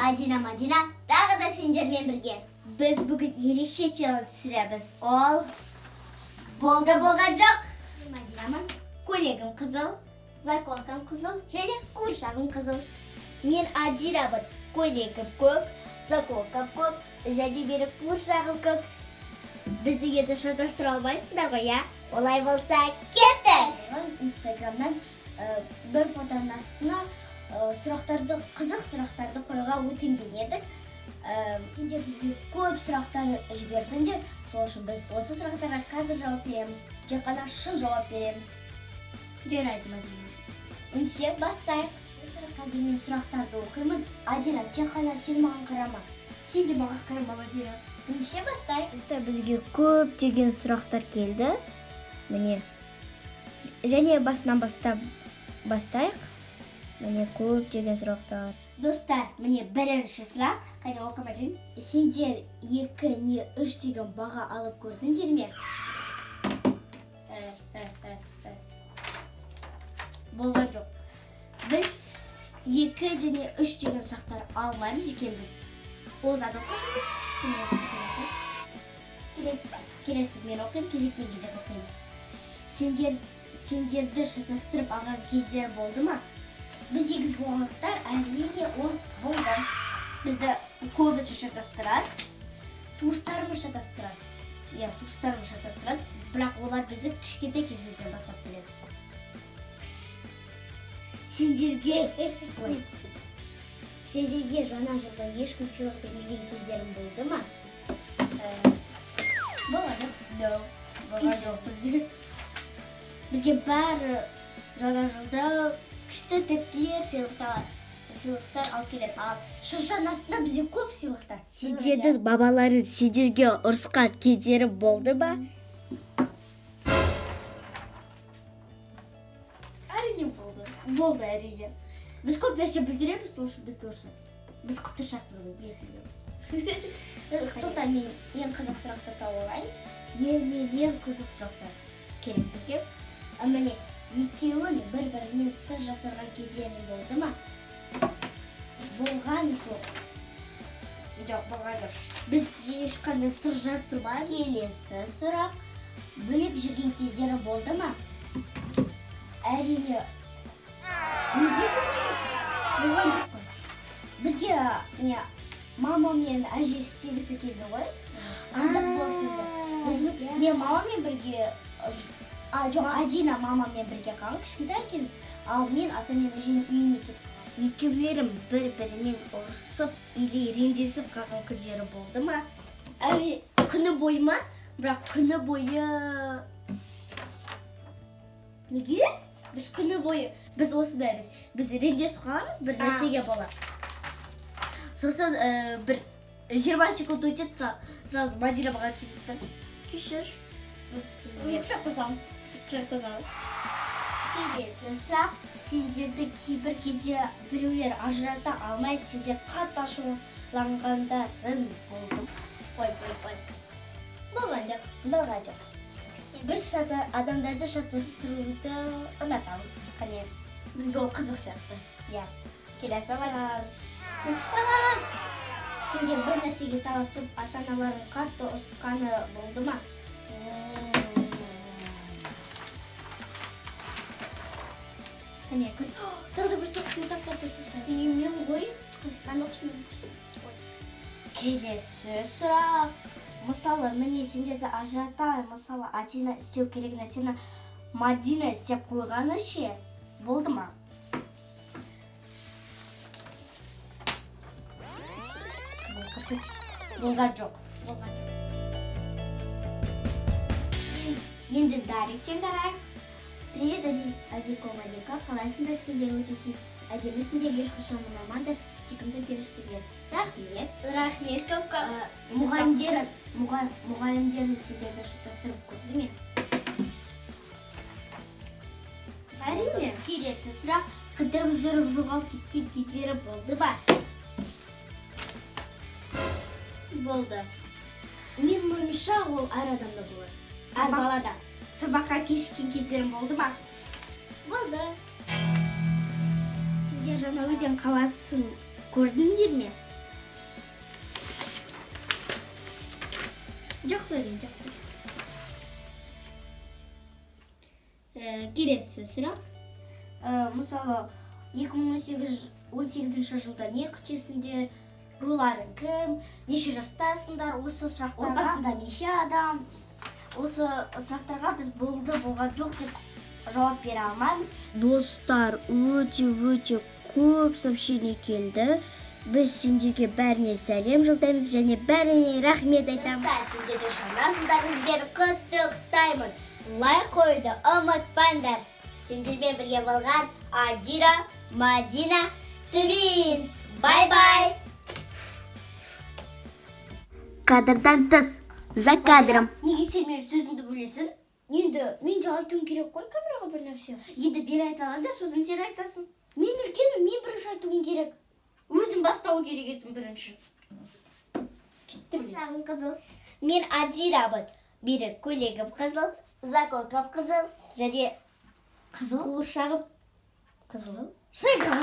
Мадина, тағы да сендермен бірге. Біз бүгін ерекше челлендж түсіреміз. Ол болды болған жоқ. Мадинамын, көйлегім қызыл, заколкам қызыл, және қуыршағым қызыл. Мен Адирамын, көйлегім көк, заколкам көк, және менің қуыршағым көк. Бізді енді шатастыра алмайсыңдар ғой, я? Олай болса, кеттік! Инстаграмнан бір фотоның астына қызық сұрақтарды қойға өтінген едік. Сендер бізге көп сұрақтар жібердіңдер. Сол үшін біз осы сұрақтарға қазір жауап береміз. Тек қана шын жауап береміз. Жарайды, Мадина. Ендеше бастайық. Қазір мен сұрақтарды оқимын. Адина, тек қана сен маған қарама. Сен де маған қарама, Мадина. Ендеше бастайық. Бізге көптеген сұрақтар келді. Міне. Және басынан бастайық. Міне көптеген сұрақтар. Достар, міне бірінші сұрақ. Қайда оқыма дейін. Сендер 2 не 3 деген баға алып көрдіңдер ме? Болған жоқ. Біз 2 және 3 деген сұрақтар алмаймыз екенбіз. Ол зады оқышымыз. Келесі мен оқимын, кезекпен кезек оқимыз. Сендерді шатастырып алған кездер болды ма? Біз егіз болғандықтар әрине ол болды. Бізді көбісі шатастырады, туыстарымыз шатастырады. Туыстарымыз шатастырады, бірақ олар бізді кішкентай кезімізден бастап біледі. Сендерге жаңа жылда ешкім сыйлық бермеген кездерің болды ма? Болған жоқ. Бізге бәрі жаңа жылда күшті тәттілер сыйлықтар алып келеді. Ал шыршаның астында бізде көп сыйлықтар. Сендердің бабалары сендерге ұрысқан кездері болды ба? Әрине болды. Болды әрине. Біз көп нәрсе білдіреміз, сол үшін бізге ұрысады. Біз құтыршақпыз ғой, білесіңдер. Тоқта мен ең қызық сұрақтар тауып алайын. Ең қызық сұрақтар керек бізге. Міне, екеуін бір-бірінен сыр жасырған кездерің болды ма? Болған жоқ. Болған жоқ. Біз ешқандай сыр жасырмай. Келесі сұрақ. Бөлек жүрген кездері болды ма? Әрине. Неге болған жоқ қой? Бізге мама мен әже істегісі келді ғой. Қызық болсын. Мен мамамен бірге Адина мамамен бірге қалған, кішкентай екенбіз. Ал мен ата мен әженің үйіне кетіп қалған. Екеулерім бір-бірімен ұрысып или ренжесіп қалған кездері болды ма? Күні бойы ма? Бірақ күні бойы... Неге? Біз күні бойы... Біз осындаймыз. Біз ренжесіп қаламыз, бір нәрсеге бола. Сосын бір 20 секунд өтеді, сразу Мадина маған кетті. Кешір. Біз құшақтасамыз. Келесі сұрақ. Сендерді кейбір кезде біреулер ажырата алмай, сендер қатты ашуланғандарың болды. Қой. Болған жоқ. Біз адамдарды шатастыруды ұнатамыз. Бізге ол қызық сияқты. Келесі сұрақ. Сендер бір нәрсеге таласып, ата-аналарың қатты ұрысқаны болды ма? Тағы бір сұрақ таптап. Мен ғой. Келесі сұрақ. Мысалы, міне сендерді ажырата, мысалы, Адина істеу керек нәрсені Мадина істеп қойғаны ше? Болды ма? Болған жоқ. Енді Дариктен қарайық. Привет, Адико, қалайсыңдар, сендер өтесің. Әдемісіңдер, ешқашан ұнамады, сүйкімді періштелер. Рахмет көп. Мұғалімдерін сендерді шатастырып көрді ме? Әрине. Келесі сұрақ. Қыдырып жүріп жоғалып кеткен кездері болды ба? Болды. Мен ойымша ол әр адамда болады. Әр балада. Сабаққа кешіккен кездерім болды ма? Болды. Сендер жаңа өзен қаласын көрдіңдер ме? Жоқ деген жоқ. Келесі сұрақ. Мысалы, 2018 жылда не күтесіңдер? Руларың кім? Неше жастасыңдар? Осы сұрақтарға отбасында неше адам? Осы сұрақтарға біз болған жоқ деп жауап бере алмаймыз. Достар, өте көп сообщение келді. Біз сендерге бәріне сәлем жолдаймыз және бәріне рахмет айтамыз. Достар, сендерді жаңа жылдарыңызбен құттықтаймын. Лайк қойды ұмытпаңдар. Сендермен бірге болған Адира, Мадина, Твинс. Бай-бай. Кадрдан тыс, за кадром. Неге сен менің сөзімді бөлесің? Енді мен де айтуым керек қой камераға бір нәрсе. Енді бері айта алғанда сөзін сен айтасың. Мен үлкенмін, мен бірінші айтуым керек. Өзім бастауы керек етім бірінші. Кеттім. Шағым қызыл. Мен Адирамын. Бері көйлегім қызыл, заколкам қызыл, және қызыл қуыршағым қызыл. Шайға